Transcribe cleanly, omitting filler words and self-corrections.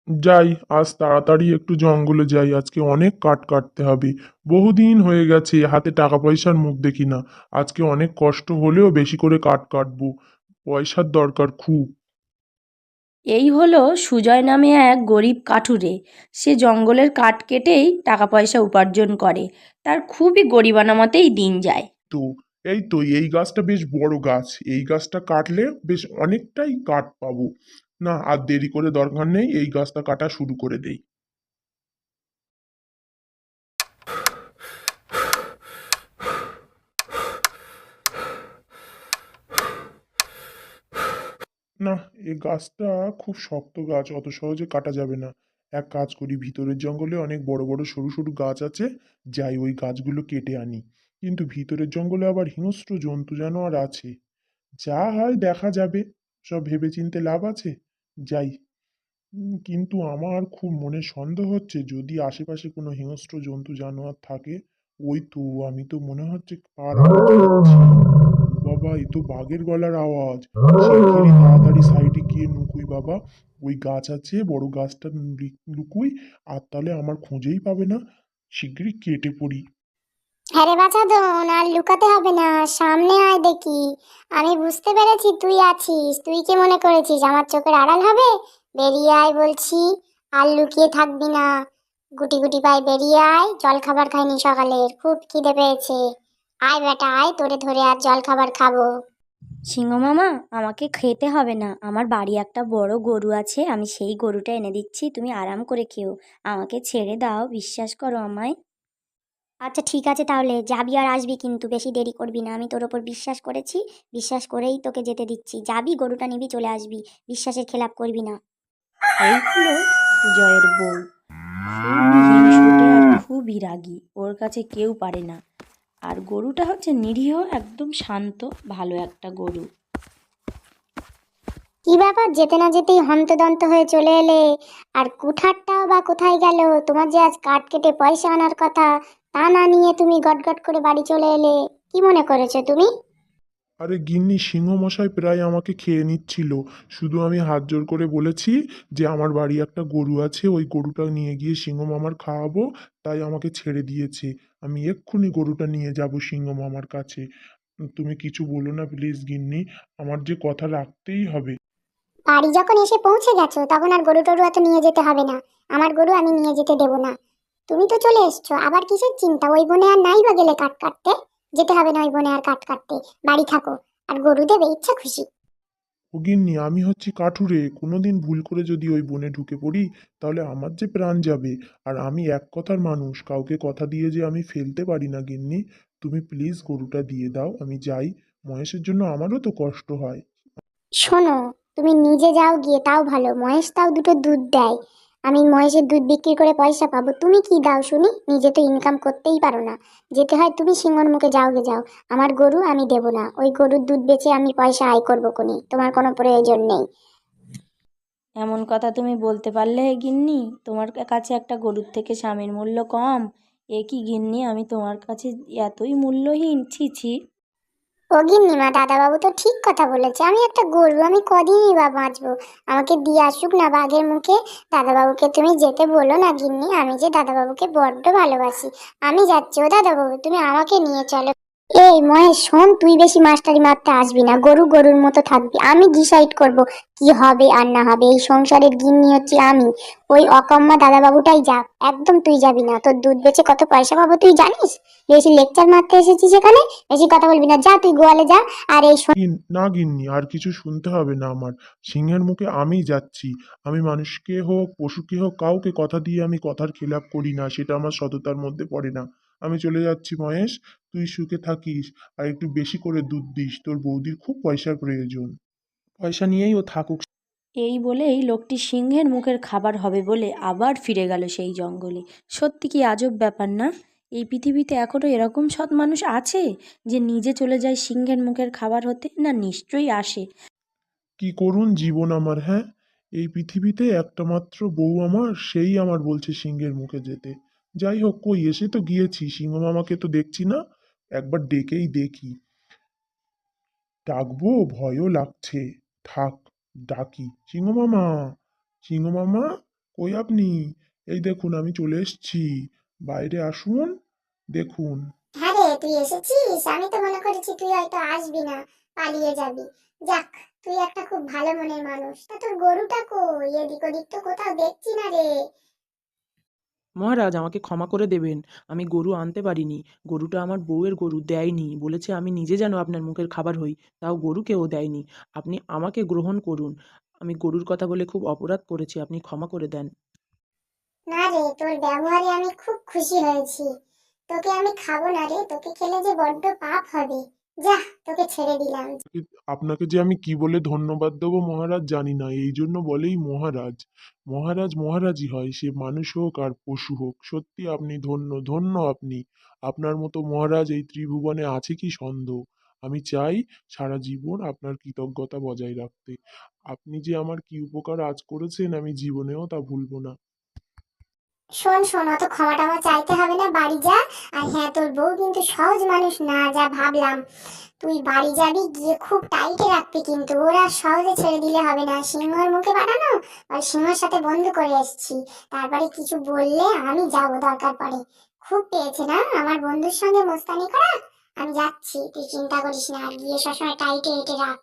যাই, আজ তাড়াতাড়ি একটু জঙ্গলে যাই, আজকে অনেক কাঠ কাটতে হবে। বহুদিন হয়ে গেছে হাতে টাকা পয়সার মুখ দেখি না। আজকে অনেক কষ্ট হলেও বেশি করে কাঠ কাটবো। পয়সার দরকার খুব। এই হলো সুজয় নামে এক গরিব কাঠুরে। সে জঙ্গলের কাঠ কেটেই টাকা পয়সা উপার্জন করে। তার খুবই গরিবানা মতেই দিন যায়। তো এই গাছটা বেশ বড় গাছ, এই গাছটা কাটলে বেশ অনেকটাই কাঠ পাবো। না, আর দেরি করে দরকার নেই, এই গাছটা কাটা শুরু করে দেই। না, এই গাছটা খুব শক্ত গাছ, অত সহজে কাটা যাবে না। এক কাজ করি, ভিতরের জঙ্গলে অনেক বড় বড় সরু সরু গাছ আছে, যাই ওই গাছগুলো কেটে আনি। কিন্তু ভিতরের জঙ্গলে আবার হিংস্র জন্তু জানোয়ার আছে। যা হয় দেখা যাবে, সব ভেবেচিন্তে লাভ আছে। যাই। কিন্তু আমার খুব মনে সন্দেহ হচ্ছে, যদি আশেপাশে কোনো হিংস্র জন্তু জানোয়ার থাকে। ওই তো, আমি তো মনে হচ্ছে কার আওয়াজ পাচ্ছি। ও বাবা, এ তো বাঘের গলার আওয়াজ। শিগগিরই তাড়াতাড়ি সাইডে গিয়ে নুকুই বাবা। ওই গাছ আছে, বড় গাছটা লুকুই। আর তাহলে আমার খুঁজেই পাবে না। শিগগিরই কেটে পড়ি। হ্যাঁ রে বাছাধন, আর লুকাতে হবে না, সামনে আয় দেখি। আমি বুঝতে পেরেছি তুই আছিস। তুই কি মনে করেছিস আমার চোখের আড়াল হবে? বেরিয়ে আয় বলছি। আর লুকিয়ে থাকবি না। গুটি গুটি পায়ে বেরিয়ে আয়, জল খাবার খাইনি সকালের, খুব খিদে পেয়েছে। আয় বেটা আয়, তোরে ধরে আর জল খাবার খাবো। সিংহ মামা, আমাকে খেতে হবে না, আমার বাড়ি একটা বড় গরু আছে, আমি সেই গরুটা এনে দিচ্ছি, তুমি আরাম করে খেও। আমাকে ছেড়ে দাও, বিশ্বাস করো আমায়। আচ্ছা ঠিক আছে, তাহলে যাবি আর আসবি, কিন্তু বেশি দেরি করবি না, আমি তোর ওপর বিশ্বাস করেছি, বিশ্বাস করেই তোকে যেতে দিচ্ছি, যাবি গরুটা নিবি চলে আসবি, বিশ্বাসের খেলাপ করবি না। এই হলো সুজয়ের বউ। খুবই হিংসুটে আর খুবই রাগী, ওর কাছে কেউ পারে না। আর গরুটা হচ্ছে নিরীহ, একদম শান্ত, ভালো একটা গরু। কি ব্যাপার, যেতে না যেতেই হন্তদন্ত হয়ে চলে এলে? আর কুঠারটাও বা কোথায় গেল? তোমার যে আজ কাঠ কেটে পয়সা আনার কথা, তা না নিয়ে তুমি গটগট করে বাড়ি চলে এলে। কি মনে করেছো তুমি? আরে গিন্নি, সিংহ মশাই প্রায় আমাকে খেয়ে নিচ্ছিল। শুধু আমি হাত জোর করে বলেছি যে আমার বাড়ি একটা গরু আছে, ওই গরুটা নিয়ে গিয়ে সিংহ মামার খাওয়াবো। তাই আমাকে ছেড়ে দিয়েছে। আমি এক্ষুনি গরুটা নিয়ে যাব সিংহ মামার কাছে। তুমি কিছু বলো না প্লিজ গিন্নি, আমার যে কথা রাখতেই হবে। বাড়ি যখন এসে পৌঁছে গেছো, তখন আর গরু টরু এত নিয়ে যেতে হবে না। আমার গরু আমি নিয়ে যেতে দেবো না। তুমি তো চলে এসছো, আবার কিসের চিন্তা? ওই বনে আর নাই বা গেলে কাঠ কাটতে। যেতে হবে না ওই বনে আর কাঠ কাটতে। বাড়ি থাকো। আর গরু দেবে ইচ্ছা খুশি। ও গিন্নি, আমি হচ্ছি কাঠুরে, কোনোদিন ভুল করে যদি ওই বনে ঢুকে পড়ি, তাহলে আমার যে প্রাণ যাবে। আর আমি এক কথার মানুষ, কাউকে কথা দিয়ে যে আমি ফেলতে পারি না গিন্নি। তুমি প্লিজ গরুটা দিয়ে দাও, আমি যাই। মহেশের জন্য আমারও তো কষ্ট হয়। শোনো, তুমি নিজে যাও গিয়ে তাও ভালো, মহেশ তাও দুটো দুধ দেয়। আমি মহেশের দুধ বিক্রি করে পয়সা পাবো। তুমি কি দাও শুনি? নিজে তো ইনকাম করতেই পারো না। যেতে হয় তুমি সিংহর মুখে, যাও গে যাও। আমার গরু আমি দেবো না, ওই গরুর দুধ বেচে আমি পয়সা আয় করবো কোনি, তোমার কোনো প্রয়োজন নেই। এমন কথা তুমি বলতে পারলে হে গিন্নি? তোমার কাছে একটা গরুর থেকে স্বামীর মূল্য কম? এ কি গিন্নি, আমি তোমার কাছে এতই মূল্যহীন? ছি ছি। ও গিন্নিমা, দাদাবাবু তো ঠিক কথা বলেছে, আমি একটা গরু, আমি কদিনই বা বাঁচবো। আমাকে দিয়ে আসুক না বাঘের মুখে। দাদাবাবুকে তুমি যেতে বলো না গিন্নি, আমি যে দাদাবাবুকে বড্ড ভালোবাসি। আমি যাচ্ছি, ও দাদাবাবু তুমি আমাকে নিয়ে চলো। এই মহেশ শোন, তুই বেশি মাস্টারি মারতে আসবি না, গরু গরুর মতো থাকবি, আমি ডিসাইড করব কি হবে আর না হবে। এই সংসারের গিন্নি হচ্ছি আমি। ওই অকম্মা দাদাবাবুটাই যাক, একদম তুই যাবি না। তোর দুধ বেচে কত পয়সা পাবো তুই জানিস? বেশি লেকচার মারতে এসেছিস এখানে। বেশি কথা বলবি না, যা তুই গোয়ালে যা। আর এই না গিন্নি, আর কিছু শুনতে হবে না আমার। সিংহের মুখে আমি যাচ্ছি। আমি মানুষকে হোক পশুকে হোক, কাউকে কথা দিয়ে আমি কথার খেলাপ করি না, সেটা আমার সততার মধ্যে পড়ে না। আমি চলে যাচ্ছি মহেশ। তুই সুখে থাকিস। আর একটু বেশি করে দুধ দিস, তোর বৌদির খুব পয়সার প্রয়োজন। পয়সা নিয়েই ও থাকুক। এই বলেই লোকটি সিংহের মুখের খাবার হবে বলে আবার ফিরে গেল সেই জঙ্গলে। সত্যি কি আজব ব্যাপার না? এই পৃথিবীতে এখনও এরকম সৎ মানুষ আছে যে নিজে চলে যায় সিংহের মুখের খাবার হতে? না, নিশ্চয়ই আসে। কি করুন জীবন আমার, হ্যাঁ। এই পৃথিবীতে একটা মাত্র বউ আমার, সেই আমার বলছে সিংহের মুখে যেতে। যাই হোক, কই এসে তো গিয়েছি, সিংহ মামাকে তো দেখছি না। একবার ডেকেই দেখি। ডাকবো, ভয়ও লাগছে। থাক, ডাকি। সিংহ মামা, সিংহ মামা, কই আপনি? এই দেখুন আমি চলে এসেছি। বাইরে আসুন, দেখুন। হ্যাঁ রে, তুই এসেছিস? আমি তো মনে করেছি তুই হয়তো আসবি না, পালিয়ে যাবি। যাক, তুই একটা খুব ভালো মনের মানুষ। তা তোর গরুটা কই? এদিক ওদিক তো কোথাও দেখছি না রে। মহারাজ আমাকে ক্ষমা করে দেবেন। আমি গরু আনতে পারিনি। গরুটা আমার বউয়ের গরু, দেয়নি। বলেছে আমি নিজে যেন আপনার মুখের খাবার হই, তাও গরুকেও দেয়নি। আপনি আমাকে গ্রহণ করুন। আমি গরুর কথা বলে খুব অপরাধ করেছি, আপনি ক্ষমা করে দেন। না রে, তোর ব্যবহারে আমি খুব খুশি হয়েছি। তোকে আমি খাবো না রে, তোকে খেলে যে বড্ড পাপ হবে। যা, তোকে ছেড়ে দিলাম। আপনাকে যে আমি কি বলে ধন্যবাদ দেবো মহারাজ জানি না, এই জন্য বলেই মহারাজ। মহারাজ মহারাজই হয়, সে মানুষ হোক আর পশু হোক। সত্যি আপনি ধন্য, ধন্য আপনি। আপনার মতো মহারাজ এই ত্রিভুবনে আছে কি সন্দেহ। আমি চাই সারা জীবন আপনার কৃতজ্ঞতা বজায় রাখতে। আপনি যে আমার কি উপকার আজ করেছেন আমি জীবনেও তা ভুলবো না। শোন শোন, অত ক্ষমা টমা চাইতে হবে না, বাড়ি যা। আর হ্যাঁ, তোর বউ কিন্তু সহজ মানুষ না, যা ভাবলাম। তুই বাড়ি যাবি, গিয়ে খুব টাইটে রাখবি, কিন্তু ওরা সহজে ছেড়ে দিলে হবে না। সিংহের মুখে পাঠানো, আর সিংহের সাথে বন্ধু করে এসেছি। তারপরে কিছু বললে আমি যাব দরকার পড়ে। খুব পেয়েছে না আমার বন্ধুর সঙ্গে মস্তানি করা। আমি যাচ্ছি, তুই চিন্তা করিস না, আর গিয়ে সবসময় টাইটে হেঁটে রাখ।